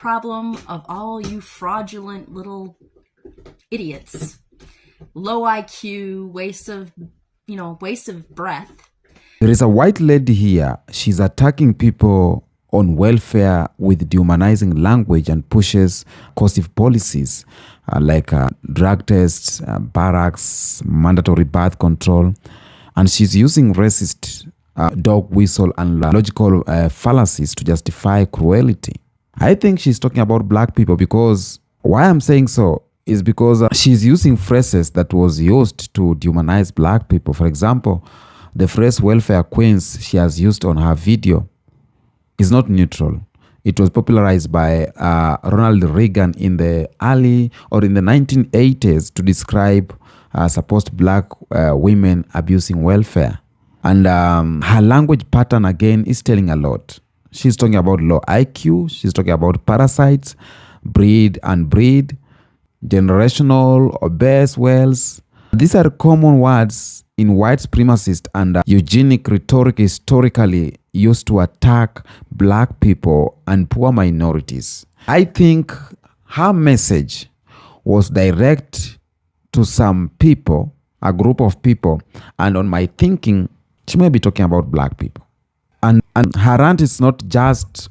problem of all you fraudulent little idiots. Low IQ, waste of breath. There is a white lady here. She's attacking people on welfare with dehumanizing language and pushes coercive policies like drug tests, barracks, mandatory birth control. And she's using racist dog whistle and logical fallacies to justify cruelty. I think she's talking about black people, because why I'm saying so is because she's using phrases that was used to dehumanize black people. For example, the phrase welfare queens she has used on her video is not neutral. It was popularized by Ronald Reagan in the early or in the 1980s to describe supposed black women abusing welfare. And her language pattern again is telling a lot. She's talking about low IQ. She's talking about parasites, breed and breed, generational, obese wells. These are common words in white supremacist and eugenic rhetoric historically used to attack black people and poor minorities. I think her message was direct to some people, a group of people, and on my thinking, she may be talking about black people. And her rant is not just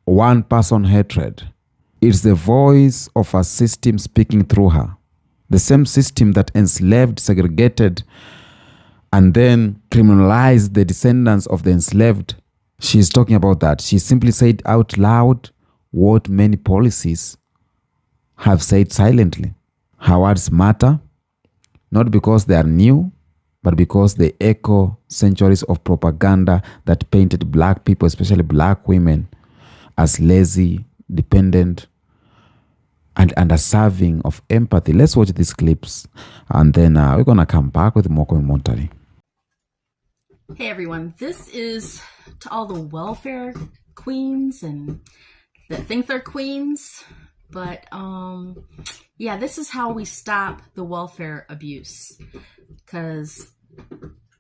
one person hatred. It's the voice of a system speaking through her. The same system that enslaved, segregated, and then criminalized the descendants of the enslaved. She's talking about that. She simply said out loud what many policies have said silently. Her words matter, not because they are new, but because they echo centuries of propaganda that painted black people, especially black women, as lazy, dependent, and undeserving of empathy. Let's watch these clips, and then we're going to come back with more commentary. Hey everyone, this is to all the welfare queens and that think they're queens, but yeah, this is how we stop the welfare abuse, because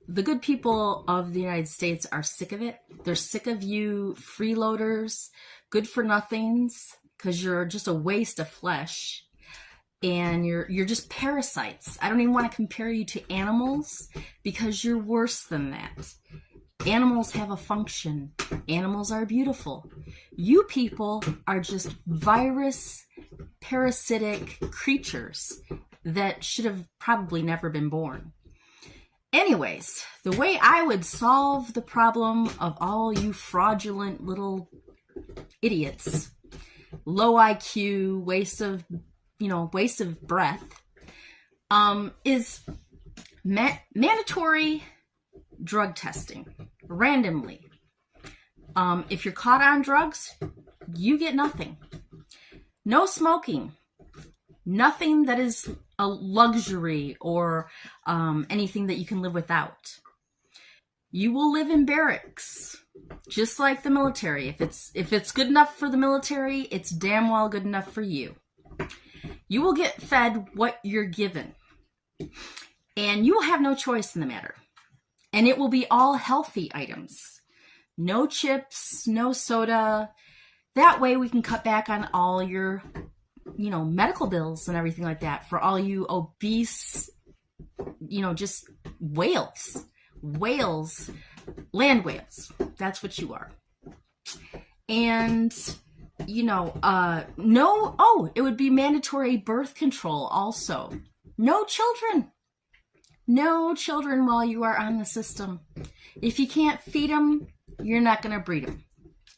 the good people of the United States are sick of it. They're sick of you freeloaders, good for nothings, because you're just a waste of flesh. And you're just parasites. I don't even want to compare you to animals, because you're worse than that. Animals have a function. Animals are beautiful. You people are just virus, parasitic creatures that should have probably never been born. Anyways, the way I would solve the problem of all you fraudulent little idiots, low IQ, waste of breath, is mandatory drug testing randomly. If you're caught on drugs, you get nothing. No smoking. Nothing that is a luxury or anything that you can live without. You will live in barracks, just like the military. If it's good enough for the military, it's damn well good enough for you. You will get fed what you're given, and you will have no choice in the matter. And it will be all healthy items. No chips, no soda. That way we can cut back on all your, medical bills and everything like that for all you obese, just whales. Whales, land whales. That's what you are. And it would be mandatory birth control also. No children while you are on the system. If you can't feed them, you're not going to breed them.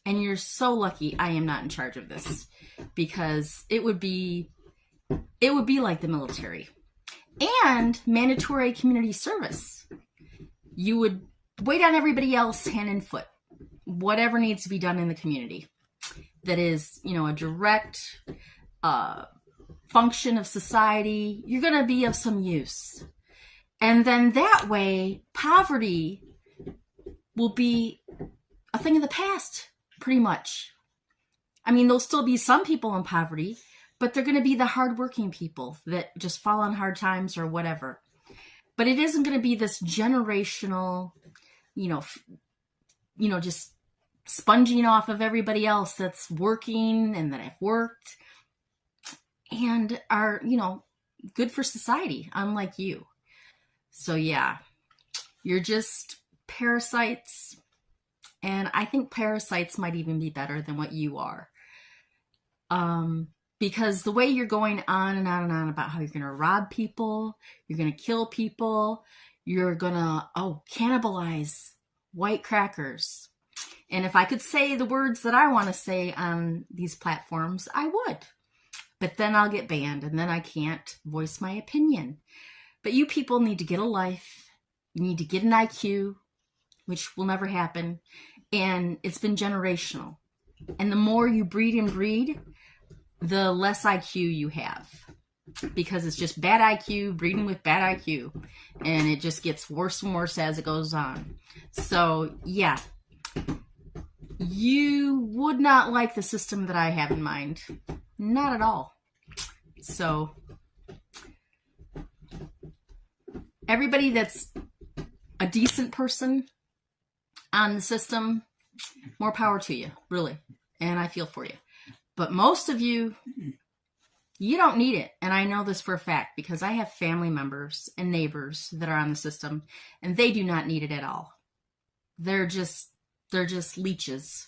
And you're so lucky I am not in charge of this, because it would be like the military. And mandatory community service. You would wait on everybody else hand and foot. Whatever needs to be done in the community. That is, a direct function of society. You're going to be of some use. And then that way, poverty will be a thing of the past, pretty much. I mean, there'll still be some people in poverty, but they're going to be the hardworking people that just fall on hard times or whatever. But it isn't going to be this generational, just sponging off of everybody else that's working and that have worked and are, good for society, unlike you. So yeah, you're just parasites. And I think parasites might even be better than what you are. Because the way you're going on and on and on about how you're going to rob people, you're going to kill people, you're going to, cannibalize white crackers. And if I could say the words that I want to say on these platforms, I would. But then I'll get banned and then I can't voice my opinion. But you people need to get a life. You need to get an IQ, which will never happen. And it's been generational. And the more you breed and breed, the less IQ you have. Because it's just bad IQ, breeding with bad IQ. And it just gets worse and worse as it goes on. So, yeah. You would not like the system that I have in mind. Not at all. So, everybody that's a decent person on the system, more power to you, really. And I feel for you. But most of you, you don't need it. And I know this for a fact because I have family members and neighbors that are on the system and they do not need it at all. They're just leeches.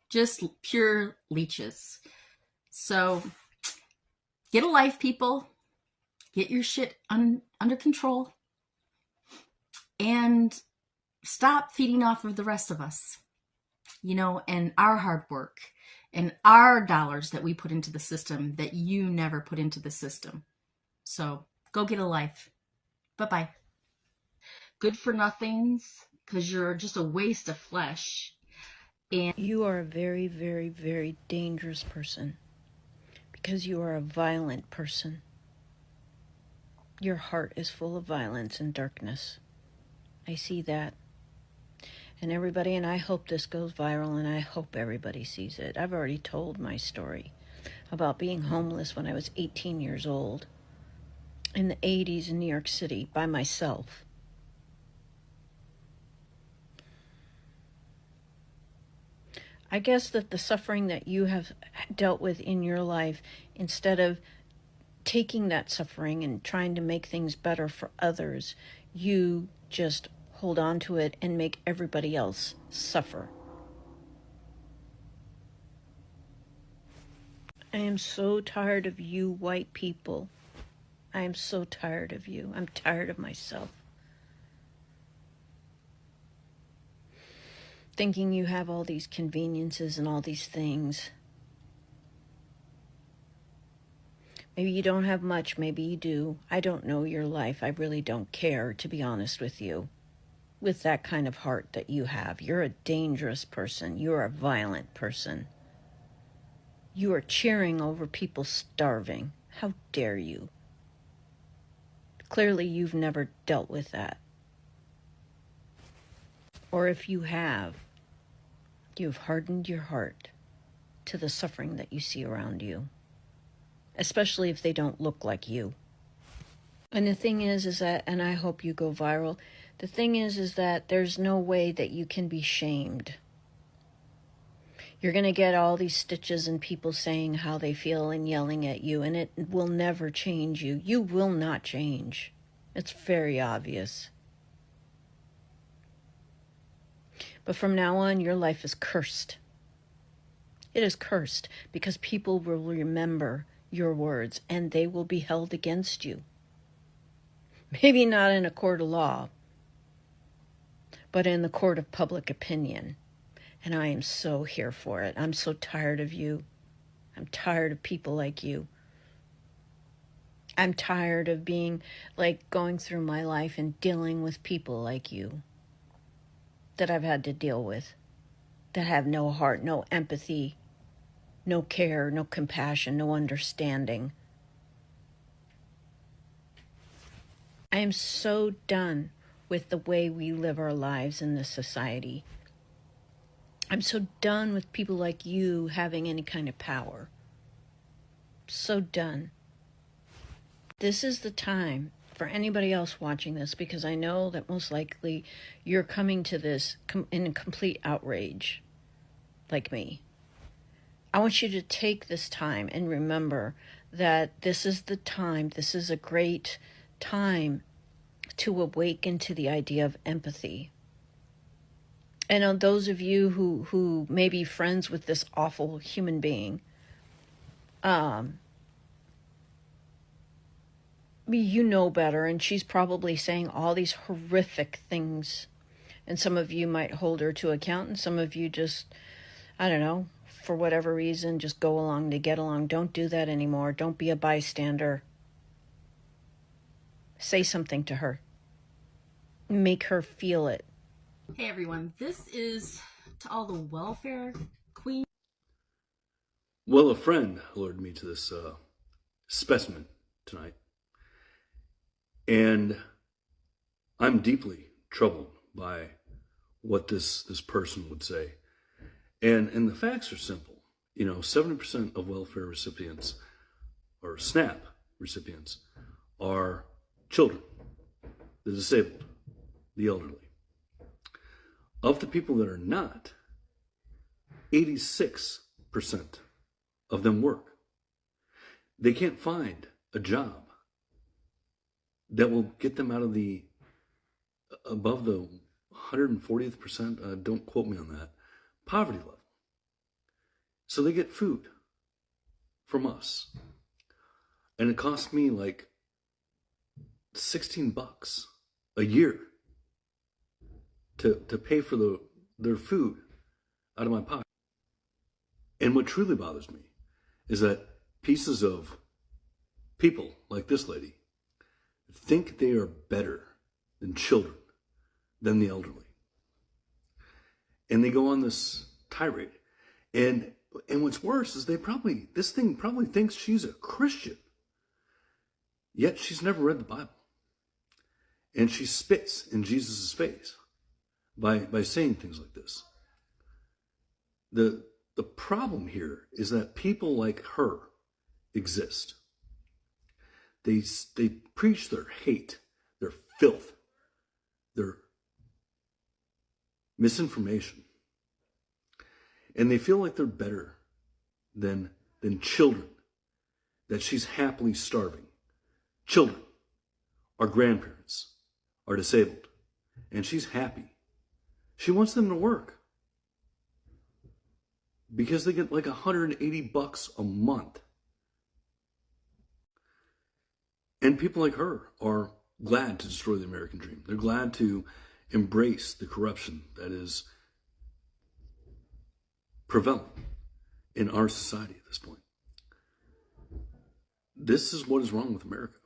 Just pure leeches. So get a life, people. Get your shit under control. And stop feeding off of the rest of us. And our hard work. And our dollars that we put into the system that you never put into the system. So go get a life. Bye-bye. Good for nothings, because you're just a waste of flesh. And you are a very, very, very dangerous person because you are a violent person. Your heart is full of violence and darkness. I see that. And everybody, and I hope this goes viral, and I hope everybody sees it. I've already told my story about being homeless when I was 18 years old in the 80s in New York City by myself. I guess that the suffering that you have dealt with in your life, instead of taking that suffering and trying to make things better for others, you just hold on to it and make everybody else suffer. I am so tired of you white people. I am so tired of you. I'm tired of myself. Thinking you have all these conveniences and all these things. Maybe you don't have much, maybe you do. I don't know your life. I really don't care, to be honest with you. With that kind of heart that you have. You're a dangerous person. You're a violent person. You are cheering over people starving. How dare you? Clearly, you've never dealt with that. Or if you have, you've hardened your heart to the suffering that you see around you. Especially if they don't look like you. And the thing is that, and I hope you go viral, the thing is that there's no way that you can be shamed. You're going to get all these stitches and people saying how they feel and yelling at you, and it will never change you. You will not change. It's very obvious. But from now on, your life is cursed. It is cursed because people will remember your words and they will be held against you. Maybe not in a court of law, but in the court of public opinion. And I am so here for it. I'm so tired of you. I'm tired of people like you. I'm tired of being going through my life and dealing with people like you that I've had to deal with, that have no heart, no empathy, no care, no compassion, no understanding. I am so done with the way we live our lives in this society. I'm so done with people like you having any kind of power. So done. This is the time for anybody else watching this, because I know that most likely you're coming to this in a complete outrage. like me. I want you to take this time and remember that this is the time, this is a great time to awaken to the idea of empathy. And on those of you who may be friends with this awful human being, you know better, and she's probably saying all these horrific things. And some of you might hold her to account, and some of you just, I don't know, for whatever reason, just go along to get along. Don't do that anymore. Don't be a bystander. Say something to her. Make her feel it. Hey everyone, this is to all the welfare queens. Well, a friend alerted me to this specimen tonight, and I'm deeply troubled by what this person would say. And the facts are simple. 70% of welfare recipients, or SNAP recipients, are children, the disabled, the elderly. Of the people that are not, 86% of them work. They can't find a job that will get them out of above the 140th percent, don't quote me on that, poverty level. So they get food from us. And it costs me like $16 a year to pay for their food out of my pocket. And what truly bothers me is that pieces of people like this lady think they are better than children, than the elderly. And they go on this tirade. And what's worse is this thing probably thinks she's a Christian. Yet she's never read the Bible. And she spits in Jesus' face by saying things like this. The problem here is that people like her exist. They preach their hate, their filth, their misinformation. And they feel like they're better than children, that she's happily starving. Children, our grandparents, are disabled, and she's happy. She wants them to work because they get like $180 a month. And people like her are glad to destroy the American dream. They're glad to embrace the corruption that is prevalent in our society at this point. This is what is wrong with America.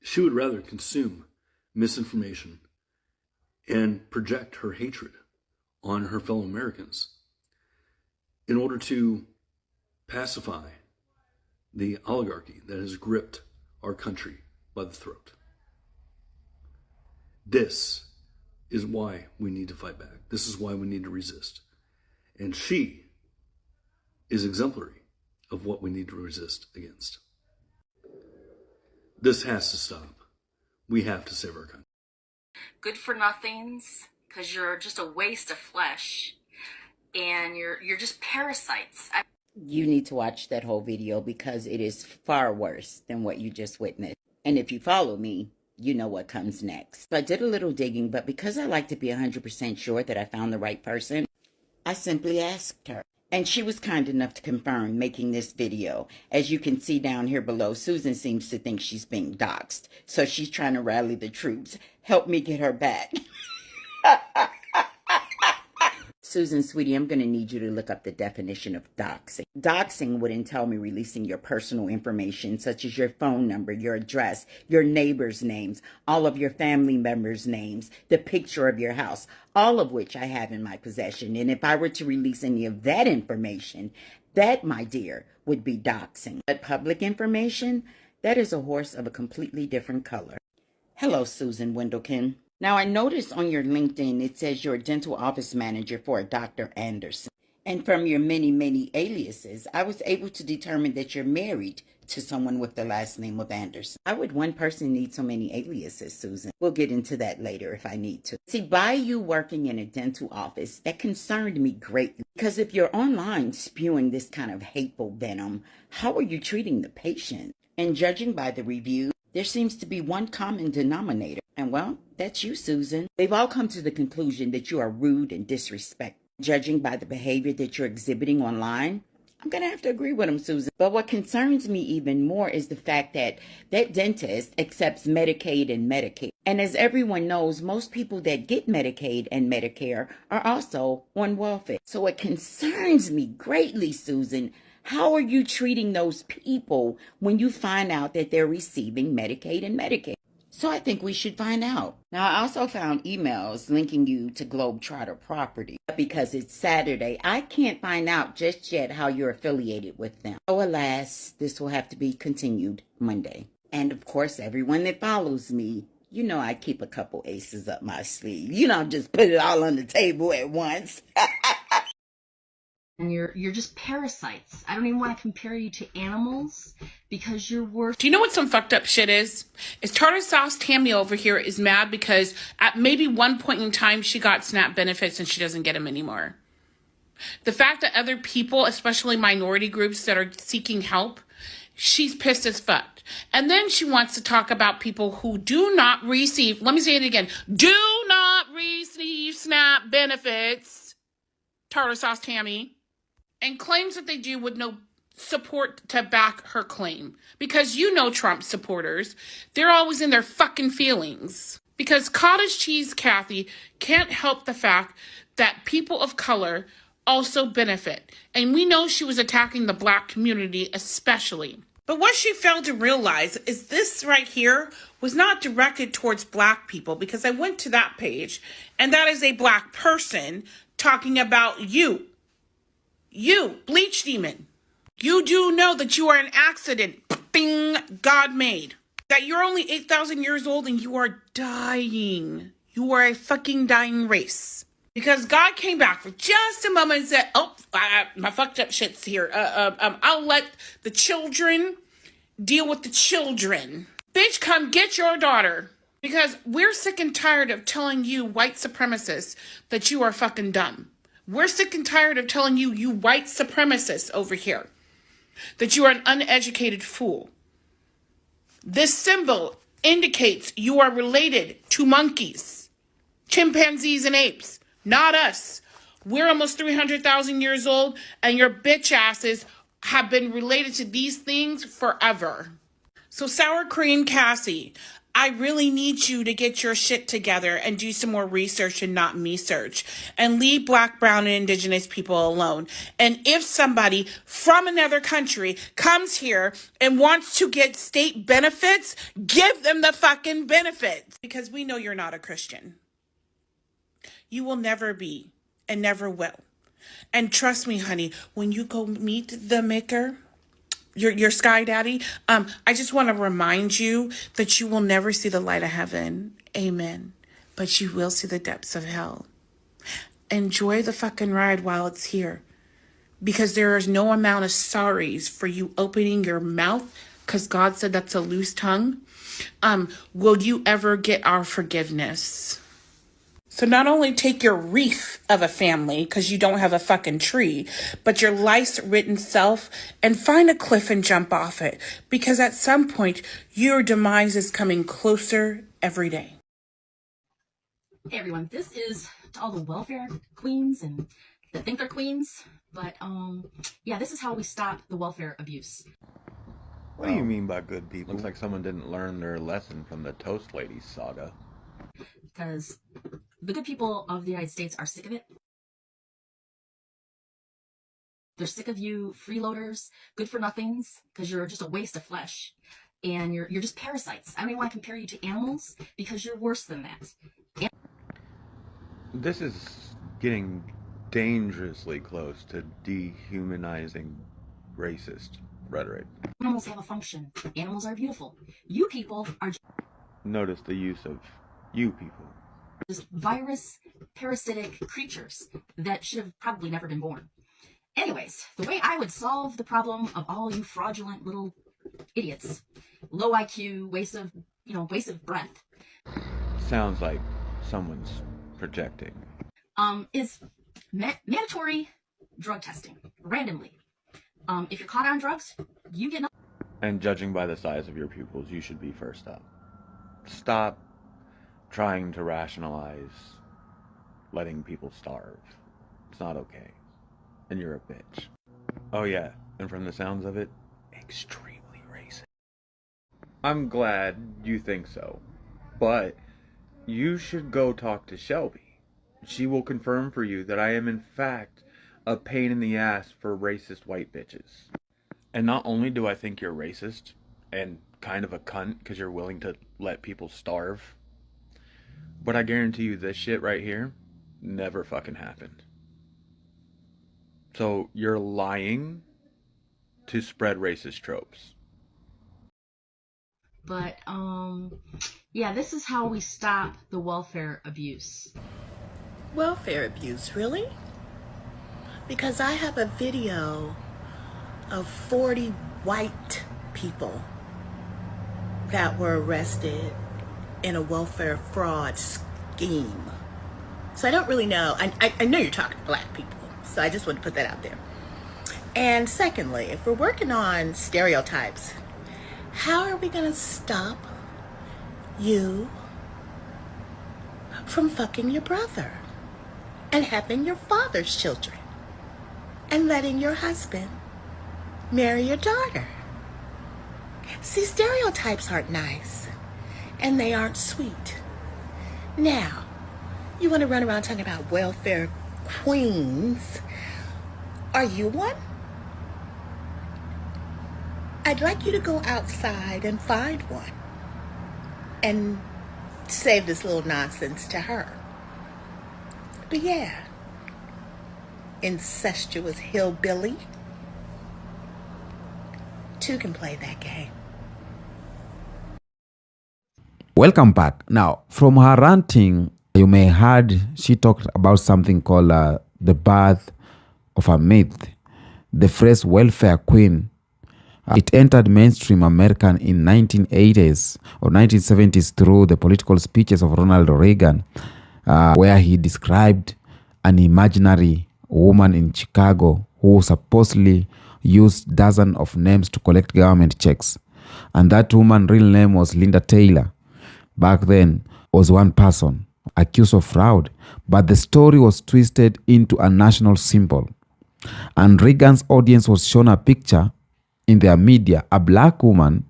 She would rather consume misinformation and project her hatred on her fellow Americans in order to pacify the oligarchy that has gripped our country by the throat. This is why we need to fight back. This is why we need to resist. And she is exemplary of what we need to resist against. This has to stop. We have to save our country. Good for nothings, because you're just a waste of flesh, and you're just parasites. You need to watch that whole video because it is far worse than what you just witnessed. And if you follow me, you know what comes next. So I did a little digging, but because I like to be 100% sure that I found the right person, I simply asked her. And she was kind enough to confirm making this video. As you can see down here below, Susan seems to think she's being doxxed. So she's trying to rally the troops. Help me get her back. Susan, sweetie, I'm going to need you to look up the definition of doxing. Doxing would entail me releasing your personal information, such as your phone number, your address, your neighbors' names, all of your family members' names, the picture of your house, all of which I have in my possession. And if I were to release any of that information, that, my dear, would be doxing. But public information, that is a horse of a completely different color. Hello, Susan Wendelken. Now, I noticed on your LinkedIn, it says you're a dental office manager for a Dr. Anderson. And from your many, many aliases, I was able to determine that you're married to someone with the last name of Anderson. Why would one person need so many aliases, Susan? We'll get into that later if I need to. See, by you working in a dental office, that concerned me greatly. Because if you're online spewing this kind of hateful venom, how are you treating the patient? And judging by the review, there seems to be one common denominator. And well, that's you, Susan. They've all come to the conclusion that you are rude and disrespectful. Judging by the behavior that you're exhibiting online, I'm going to have to agree with them, Susan. But what concerns me even more is the fact that that dentist accepts Medicaid and Medicare. And as everyone knows, most people that get Medicaid and Medicare are also on welfare. So it concerns me greatly, Susan. How are you treating those people when you find out that they're receiving Medicaid and Medicare? So I think we should find out. Now, I also found emails linking you to Globetrotter Property. Because it's Saturday, I can't find out just yet how you're affiliated with them. So alas, this will have to be continued Monday. And of course, everyone that follows me, you know I keep a couple aces up my sleeve. You don't just put it all on the table at once. And you're just parasites. I don't even want to compare you to animals because you're worse. Do you know what some fucked up shit is? Is Tartar Sauce Tammy over here is mad because at maybe one point in time she got SNAP benefits and she doesn't get them anymore. The fact that other people, especially minority groups that are seeking help, she's pissed as fuck. And then she wants to talk about people who do not receive, let me say it again, do not receive SNAP benefits, Tartar Sauce Tammy, and claims that they do with no support to back her claim. Because you know Trump supporters, they're always in their fucking feelings. Because Cottage Cheese Kathy can't help the fact that people of color also benefit. And we know she was attacking the black community especially. But what she failed to realize is this right here was not directed towards black people, because I went to that page and that is a black person talking about you. You, bleach demon. You do know that you are an accident. Bing, God made. That you're only 8,000 years old and you are dying. You are a fucking dying race. Because God came back for just a moment and said, oh, my fucked up shit's here. I'll let the children deal with the children. Bitch, come get your daughter. Because we're sick and tired of telling you white supremacists that you are fucking dumb. We're sick and tired of telling you, you white supremacists over here, that you are an uneducated fool. This symbol indicates you are related to monkeys, chimpanzees, and apes, not us. We're almost 300,000 years old, and your bitch asses have been related to these things forever. So Sour Cream Cassie, I really need you to get your shit together and do some more research and not me search. And leave black, brown, and indigenous people alone. And if somebody from another country comes here and wants to get state benefits, give them the fucking benefits. Because we know you're not a Christian. You will never be and never will. And trust me, honey, when you go meet the maker, your sky daddy, I just want to remind you that you will never see the light of heaven. Amen. But you will see the depths of hell. Enjoy the fucking ride while it's here. Because there is no amount of sorries for you opening your mouth, because God said that's a loose tongue. Will you ever get our forgiveness? So not only take your wreath of a family, because you don't have a fucking tree, but your lice-ridden self, and find a cliff and jump off it. Because at some point, your demise is coming closer every day. Hey everyone, this is to all the welfare queens and that think they're queens. But yeah, this is how we stop the welfare abuse. What do you mean by good people? Looks like someone didn't learn their lesson from the Toast Ladies saga. Because the good people of the United States are sick of it. They're sick of you freeloaders, good for nothings, because you're just a waste of flesh. And you're just parasites. I don't even want to compare you to animals, because you're worse than that. This is getting dangerously close to dehumanizing racist rhetoric. Animals have a function. Animals are beautiful. You people are Notice the use of you people. just virus, parasitic creatures that should have probably never been born. Anyways, the way I would solve the problem of all you fraudulent little idiots, low IQ, waste of breath, Sounds like someone's projecting. is mandatory drug testing randomly. If you're caught on drugs, you get. And judging by the size of your pupils, you should be first up. Stop trying to rationalize letting people starve. It's not okay. And you're a bitch. Oh yeah, and from the sounds of it, extremely racist. I'm glad you think so, but you should go talk to Shelby. She will confirm for you that I am in fact a pain in the ass for racist white bitches. And not only do I think you're racist and kind of a cunt because you're willing to let people starve, but I guarantee you this shit right here never fucking happened. So you're lying to spread racist tropes. But, yeah, this is how we stop the welfare abuse. Welfare abuse, really? Because I have a video of 40 white people that were arrested in a welfare fraud scheme. So I don't really know. I know you're talking black people, so I just want to put that out there. And secondly, if we're working on stereotypes, how are we going to stop you from fucking your brother and having your father's children and letting your husband marry your daughter? See, stereotypes aren't nice and they aren't sweet. Now, you want to run around talking about welfare queens. Are you one? I'd like you to go outside and find one and save this little nonsense to her. But yeah, incestuous hillbilly, two can play that game. Welcome back. Now, from her ranting, you may heard she talked about something called the birth of a myth. The phrase welfare queen, it entered mainstream American in 1980s or 1970s through the political speeches of Ronald Reagan, where he described an imaginary woman in Chicago who supposedly used dozens of names to collect government checks. And that woman's real name was Linda Taylor. Back then, was one person accused of fraud, but the story was twisted into a national symbol. And Reagan's audience was shown a picture in their media, a black woman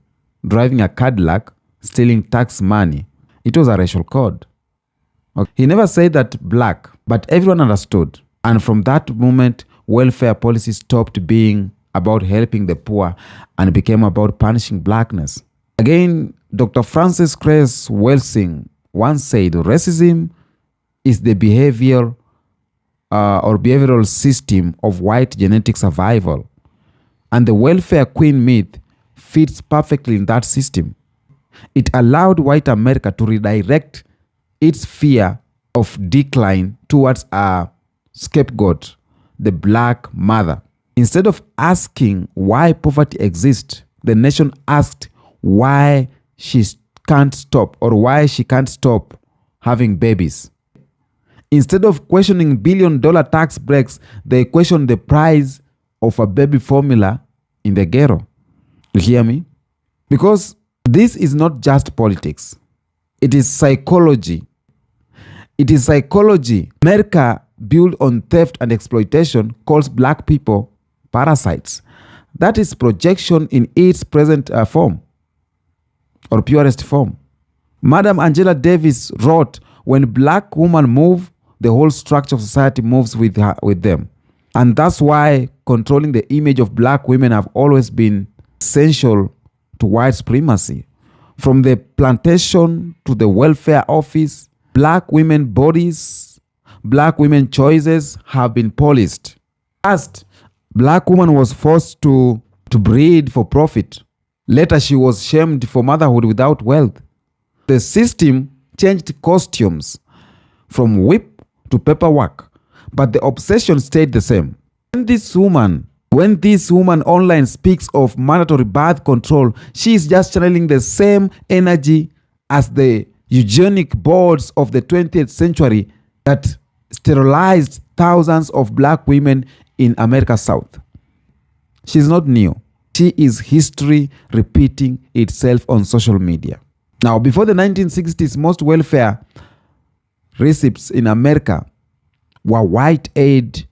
driving a Cadillac, stealing tax money. It was a racial code. Okay. He never said that black, but everyone understood. And from that moment, welfare policy stopped being about helping the poor and became about punishing blackness. Again, Dr. Frances Cress Welsing once said, racism is the behavioral system of white genetic survival. And the welfare queen myth fits perfectly in that system. It allowed white America to redirect its fear of decline towards a scapegoat, the black mother. Instead of asking why poverty exists, the nation asked why she can't stop having babies. Instead of questioning billion-dollar tax breaks, they questioned the price of a baby formula in the ghetto. You hear me? Because this is not just politics. It is psychology. It is psychology. America, built on theft and exploitation, calls black people parasites. That is projection in its present form or purest form. Madam Angela Davis wrote, when black women move, the whole structure of society moves with them. And that's why controlling the image of black women have always been essential to white supremacy. From the plantation to the welfare office, black women bodies, black women choices have been policed. First, black woman was forced to breed for profit. Later, she was shamed for motherhood without wealth. The system changed costumes from whip to paperwork, but the obsession stayed the same. When this woman online speaks of mandatory birth control, she is just channeling the same energy as the eugenic boards of the 20th century that sterilized thousands of black women in America's South. She's not new. She is history repeating itself on social media. Now, before the 1960s, most welfare receipts in America were white aid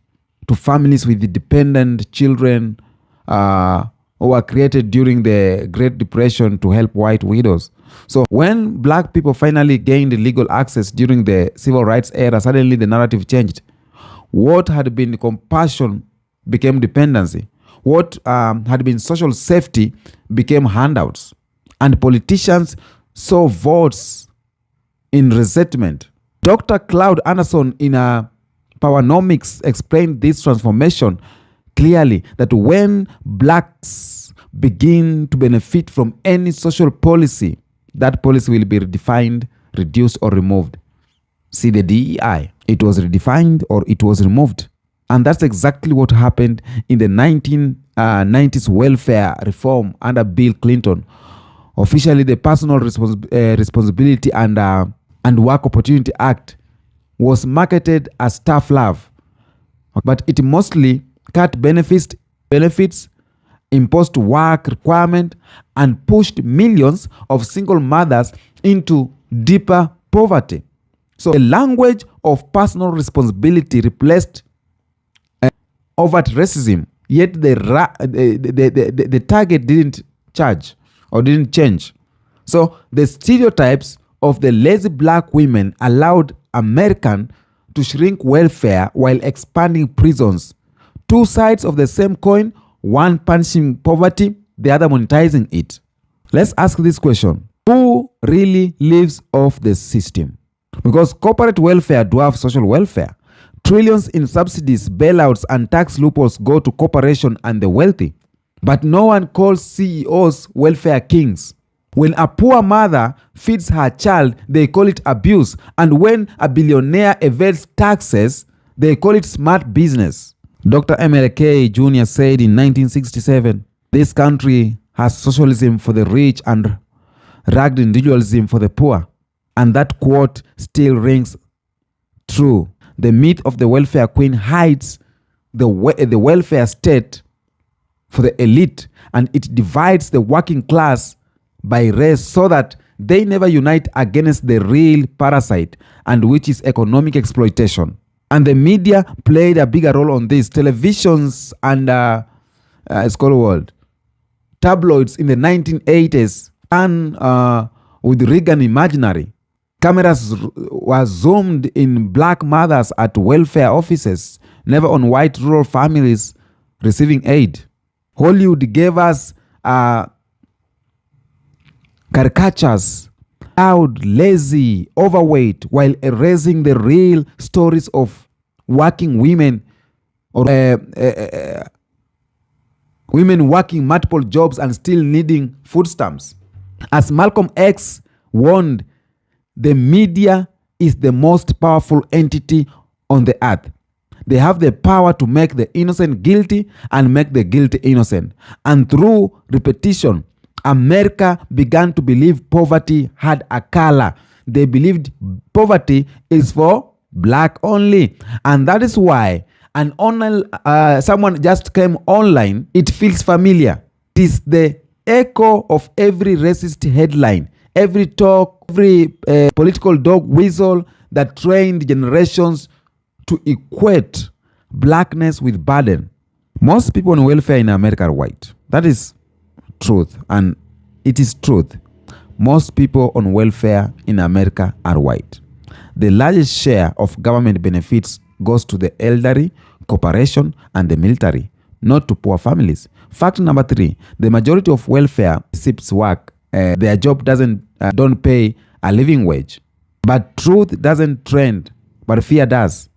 to families with dependent children who were created during the Great Depression to help white widows. So when black people finally gained legal access during the civil rights era, suddenly the narrative changed. What had been compassion became dependency. What had been social safety became handouts. And politicians saw votes in resentment. Dr. Cloud Anderson in Powernomics explained this transformation clearly, that when blacks begin to benefit from any social policy, that policy will be redefined, reduced, or removed. See the DEI. It was redefined or it was removed. And that's exactly what happened in the 1990s welfare reform under Bill Clinton. Officially, the Personal Responsibility and Work Opportunity Act was marketed as tough love, but it mostly cut benefits, imposed work requirement, and pushed millions of single mothers into deeper poverty. So the language of personal responsibility replaced overt racism, yet the target didn't change. So the stereotypes of the lazy black women allowed Americans to shrink welfare while expanding prisons. Two sides of the same coin, one punishing poverty, the other monetizing it. Let's ask this question. Who really lives off the system? Because corporate welfare dwarfs social welfare. Trillions in subsidies, bailouts, and tax loopholes go to corporations and the wealthy. But no one calls CEOs welfare kings. When a poor mother feeds her child, they call it abuse. And when a billionaire evades taxes, they call it smart business. Dr. MLK Jr. said in 1967, this country has socialism for the rich and rugged individualism for the poor. And that quote still rings true. The myth of the welfare queen hides the welfare state for the elite, and it divides the working class by race so that they never unite against the real parasite, and which is economic exploitation. And the media played a bigger role on this. Televisions and world tabloids in the 1980s and with Reagan imaginary. Cameras were zoomed in black mothers at welfare offices, never on white rural families receiving aid. Hollywood gave us caricatures, loud, lazy, overweight, while erasing the real stories of working women or women working multiple jobs and still needing food stamps. As Malcolm X warned, the media is the most powerful entity on the earth. They have the power to make the innocent guilty and make the guilty innocent. And through repetition, America began to believe poverty had a color. They believed poverty is for black only. And that is why someone just came online, it feels familiar. It is the echo of every racist headline, every talk, every political dog whistle that trained generations to equate blackness with burden. Most people on welfare in America are white. That is truth, and it is truth. Most people on welfare in America are white. The largest share of government benefits goes to the elderly, corporation, and the military, not to poor families. Fact number 3, the majority of welfare recipients work. Their job don't pay a living wage. But truth doesn't trend, but fear does.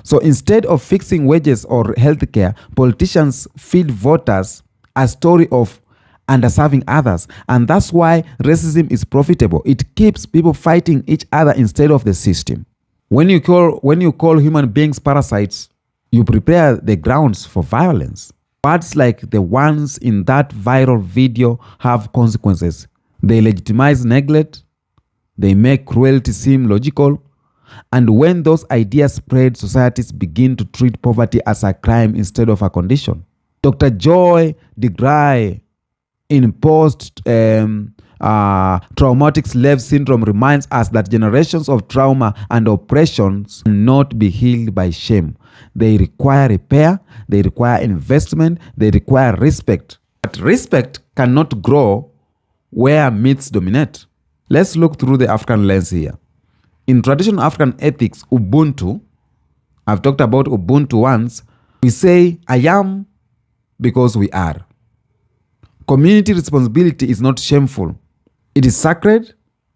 So instead of fixing wages or healthcare, politicians feed voters a story of underserving others. And that's why racism is profitable. It keeps people fighting each other instead of the system. When you call human beings parasites, you prepare the grounds for violence. Words like the ones in that viral video have consequences. They legitimize neglect, they make cruelty seem logical, and when those ideas spread, societies begin to treat poverty as a crime instead of a condition. Dr. Joy DeGray in post-traumatic slave syndrome reminds us that generations of trauma and oppressions cannot be healed by shame. They require repair, they require investment, they require respect. But respect cannot grow where myths dominate. Let's look through the African lens here. In traditional African ethics, Ubuntu, I've talked about Ubuntu once, we say, I am because we are. Community responsibility is not shameful. It is sacred,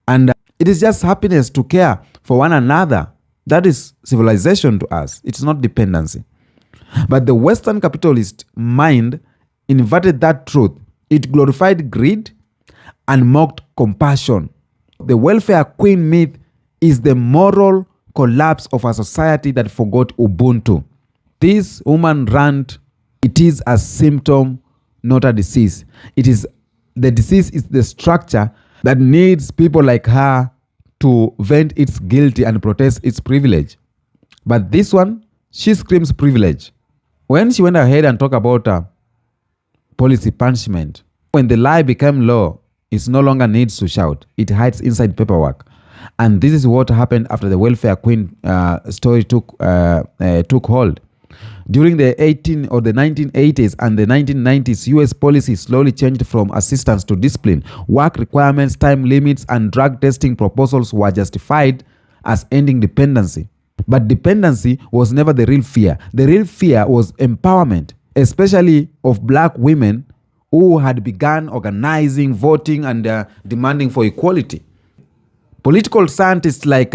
and it is just happiness to care for one another. That is civilization to us. It's not dependency. But the Western capitalist mind inverted that truth. It glorified greed and mocked compassion. The welfare queen myth is the moral collapse of a society that forgot Ubuntu. This woman rant, it is a symptom, not a disease. The disease is the structure that needs people like her to vent its guilty and protest its privilege. But this one, she screams privilege. When she went ahead and talked about policy punishment, when the lie became law, it no longer needs to shout. It hides inside paperwork. And this is what happened after the welfare queen story took hold. During the 1980s and the 1990s, US policy slowly changed from assistance to discipline. Work requirements, time limits, and drug testing proposals were justified as ending dependency. But dependency was never the real fear. The real fear was empowerment, especially of black women who had begun organizing, voting, and demanding for equality. Political scientists like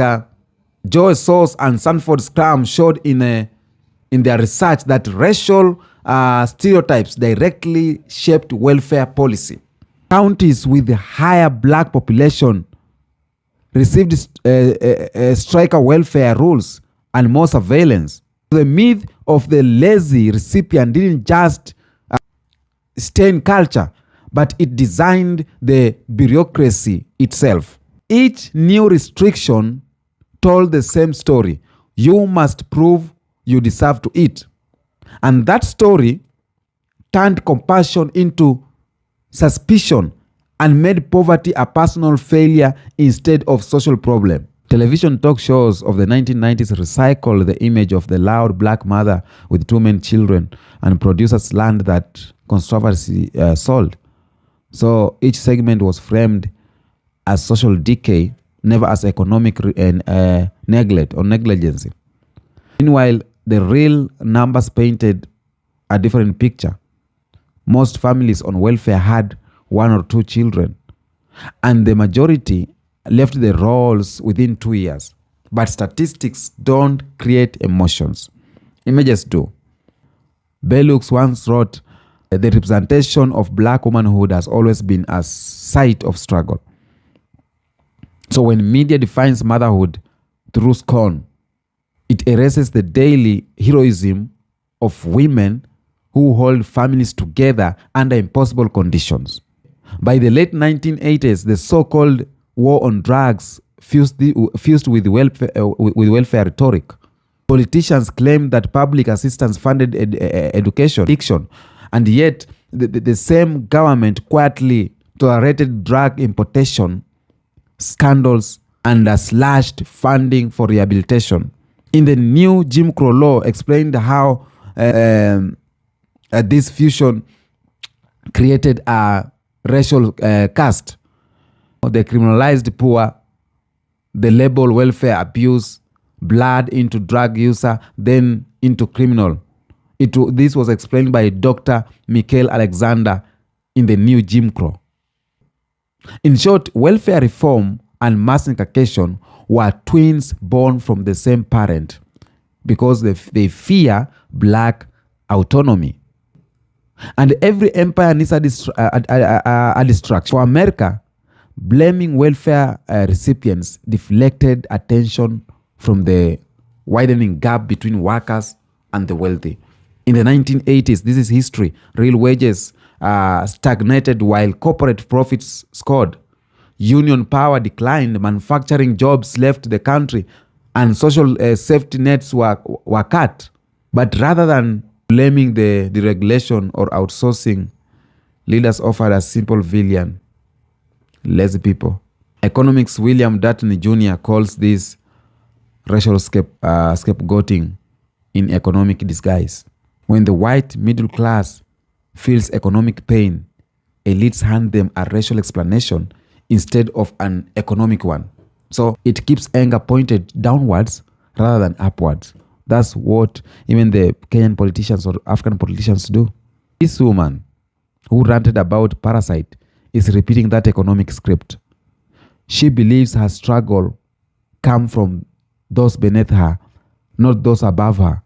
Joe Soss and Sanford Scrum showed in their research that racial stereotypes directly shaped welfare policy. Counties with higher black population received striker welfare rules and more surveillance. The myth of the lazy recipient didn't just stain culture, but it designed the bureaucracy itself. Each new restriction told the same story. You must prove you deserve to eat. And that story turned compassion into suspicion and made poverty a personal failure instead of social problem. Television talk shows of the 1990s recycled the image of the loud black mother with two men children, and producers learned that controversy sold. So each segment was framed as social decay, never as economic neglect or negligence. Meanwhile, the real numbers painted a different picture. Most families on welfare had one or two children, and the majority left the roles within 2 years. But statistics don't create emotions. Images do. Bellux once wrote, the representation of black womanhood has always been a site of struggle. So when media defines motherhood through scorn, it erases the daily heroism of women who hold families together under impossible conditions. By the late 1980s, the so-called war on drugs fused with welfare rhetoric. Politicians claimed that public assistance funded education, addiction, and yet the same government quietly tolerated drug importation scandals and slashed funding for rehabilitation. In the new Jim Crow law explained how this fusion created a racial caste. They criminalized poor, the label welfare abuse, blood into drug user, then into criminal. This was explained by Dr. Michael Alexander in the new Jim Crow. In short, welfare reform and mass incarceration were twins born from the same parent because they fear black autonomy. And every empire needs a distraction. For America, blaming welfare recipients deflected attention from the widening gap between workers and the wealthy. In the 1980s, this is history, real wages stagnated while corporate profits soared. Union power declined, manufacturing jobs left the country, and social safety nets were cut. But rather than blaming the deregulation or outsourcing, leaders offered a simple villain: lazy people. Economics William Dutton Jr. calls this racial scapegoating in economic disguise. When the white middle class feels economic pain, elites hand them a racial explanation instead of an economic one. So it keeps anger pointed downwards rather than upwards. That's what even the Kenyan politicians or African politicians do. This woman who ranted about Parasite is repeating that economic script. She believes her struggle come from those beneath her, not those above her.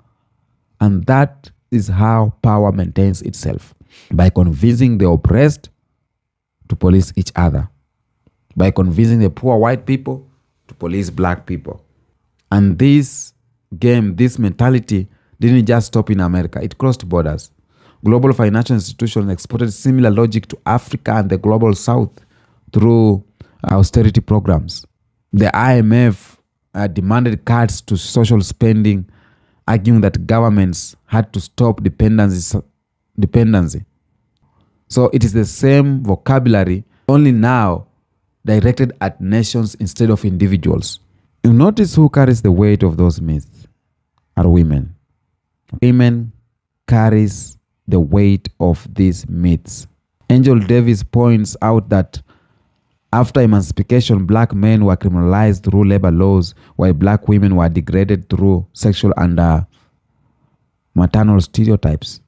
And that is how power maintains itself, by convincing the oppressed to police each other, by convincing the poor white people to police black people. And this game, this mentality didn't just stop in America, it crossed borders. Global financial institutions exported similar logic to Africa and the global south through austerity programs. The IMF demanded cuts to social spending, arguing that governments had to stop dependency. So it is the same vocabulary, only now directed at nations instead of individuals. You notice who carries the weight of those myths are women. Women carries the weight of these myths. Angel Davis points out that after emancipation, black men were criminalized through labor laws, while black women were degraded through sexual and maternal stereotypes.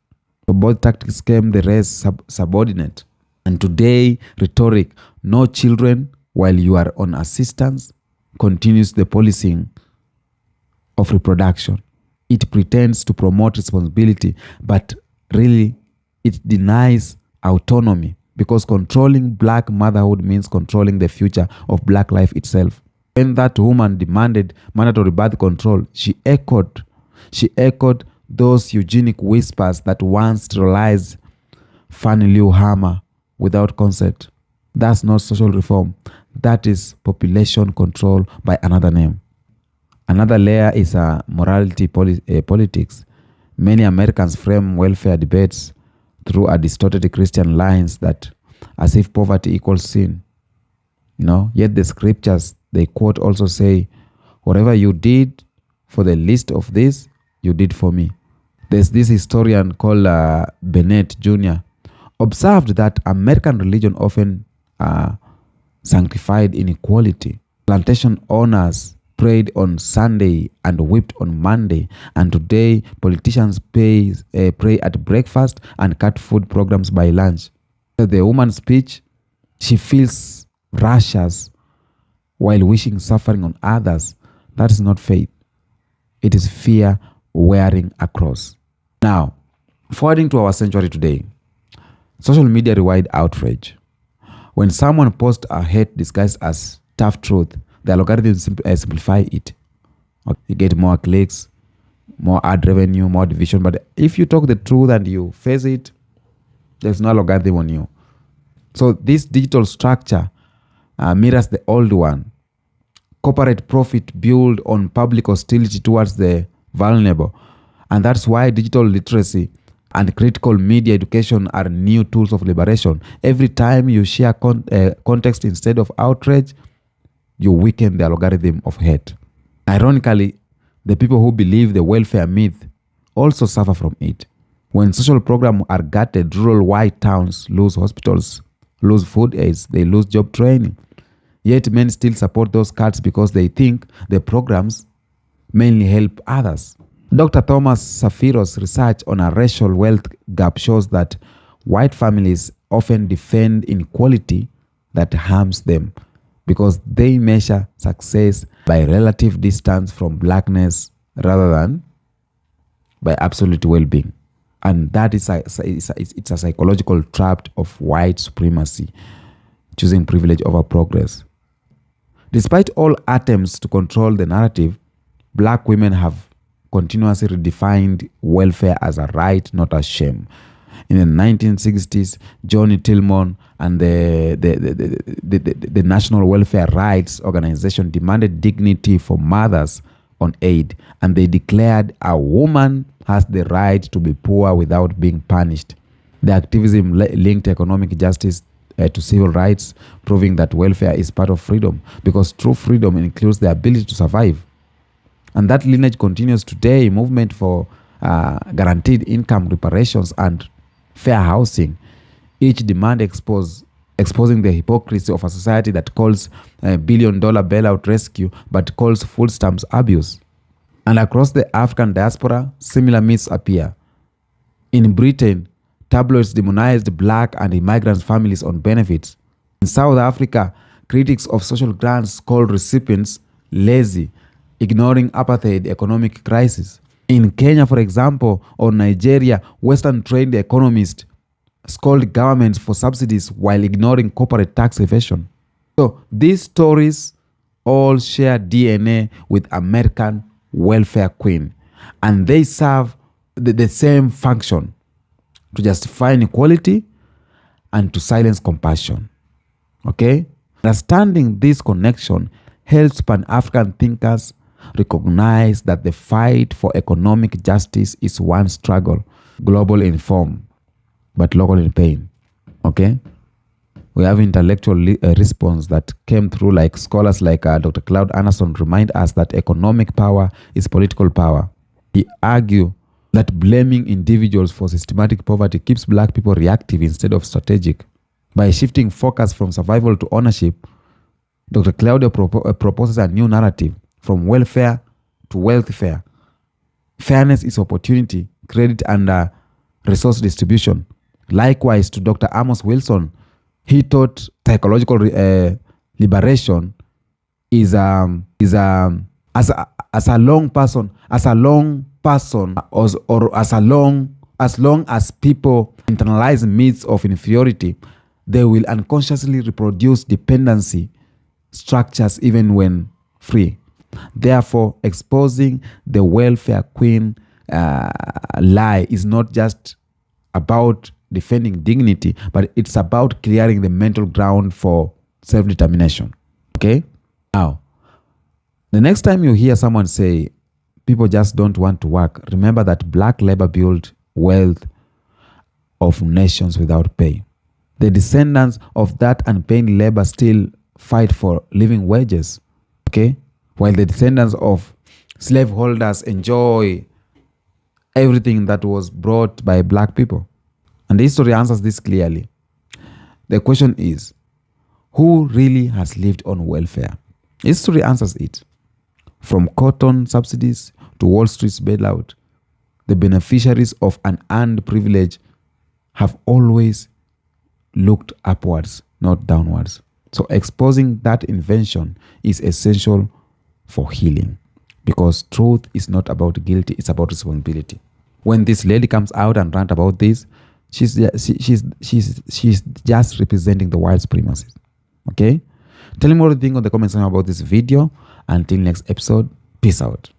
So both tactics came the race subordinate. And today, rhetoric, no children while you are on assistance, continues the policing of reproduction. It pretends to promote responsibility, but really it denies autonomy, because controlling black motherhood means controlling the future of black life itself. When that woman demanded mandatory birth control, she echoed those eugenic whispers that once sterilized Fannie Lou Hamer without consent. That's not social reform. That is population control by another name. Another layer is morality politics. Many Americans frame welfare debates through a distorted Christian lines that as if poverty equals sin. Yet the scriptures they quote also say, whatever you did for the least of this, you did for me. There's this historian called Bennett Jr. observed that American religion often sanctified inequality. Plantation owners prayed on Sunday and whipped on Monday, and today politicians pray at breakfast and cut food programs by lunch. The woman's speech, she feels righteous while wishing suffering on others. That is not faith. It is fear wearing a cross. Now, forwarding to our century today, social media reward outrage. When someone posts a hate disguised as tough truth, the algorithms simplify it. You get more clicks, more ad revenue, more division. But if you talk the truth and you face it, there's no algorithm on you. So this digital structure mirrors the old one. Corporate profit built on public hostility towards the vulnerable. And that's why digital literacy and critical media education are new tools of liberation. Every time you share context instead of outrage, you weaken the algorithm of hate. Ironically, the people who believe the welfare myth also suffer from it. When social programs are gutted, rural white towns lose hospitals, lose food aids, they lose job training. Yet men still support those cuts because they think the programs mainly help others. Dr. Thomas Safiro's research on a racial wealth gap shows that white families often defend inequality that harms them because they measure success by relative distance from blackness rather than by absolute well-being. And that is it's a psychological trap of white supremacy, choosing privilege over progress. Despite all attempts to control the narrative, black women have continuously redefined welfare as a right, not a shame. In the 1960s, Johnny Tillman and the National Welfare Rights Organization demanded dignity for mothers on aid, and they declared a woman has the right to be poor without being punished. The activism linked economic justice to civil rights, proving that welfare is part of freedom, because true freedom includes the ability to survive. And that lineage continues today. Movement for guaranteed income reparations and fair housing, each demand exposing the hypocrisy of a society that calls $1 billion bailout rescue but calls food stamps abuse. And across the African diaspora, similar myths appear. In Britain, tabloids demonized black and immigrant families on benefits. In South Africa, critics of social grants called recipients lazy, ignoring apartheid economic crisis. In Kenya, for example, or Nigeria, Western-trained economists scold governments for subsidies while ignoring corporate tax evasion. So these stories all share DNA with American welfare queen, and they serve the same function: to justify inequality and to silence compassion. Okay? Understanding this connection helps Pan-African thinkers recognize that the fight for economic justice is one struggle, global in form, but local in pain. Okay? We have intellectual response that came through, like scholars like Dr. Claude Anderson remind us that economic power is political power. He argued that blaming individuals for systematic poverty keeps black people reactive instead of strategic. By shifting focus from survival to ownership, Dr. Claudio proposes a new narrative: from welfare to wealthfare. Fairness is opportunity, credit, and resource distribution. Likewise, to Dr. Amos Wilson, he taught psychological liberation is as long as people internalize myths of inferiority, they will unconsciously reproduce dependency structures even when free. Therefore, exposing the welfare queen lie is not just about defending dignity, but it's about clearing the mental ground for self-determination. Okay? Now, the next time you hear someone say, people just don't want to work, remember that black labor built wealth of nations without pay. The descendants of that unpaid labor still fight for living wages. Okay? While the descendants of slaveholders enjoy everything that was brought by black people. And the history answers this clearly. The question is, who really has lived on welfare? History answers it. From cotton subsidies to Wall Street's bailout, the beneficiaries of an earned privilege have always looked upwards, not downwards. So exposing that invention is essential for healing, because truth is not about guilty, it's about responsibility. When this lady comes out and rant about this, she's just representing the white supremacy. Okay? Tell me what you think on the comment section about this video. Until next episode, peace out.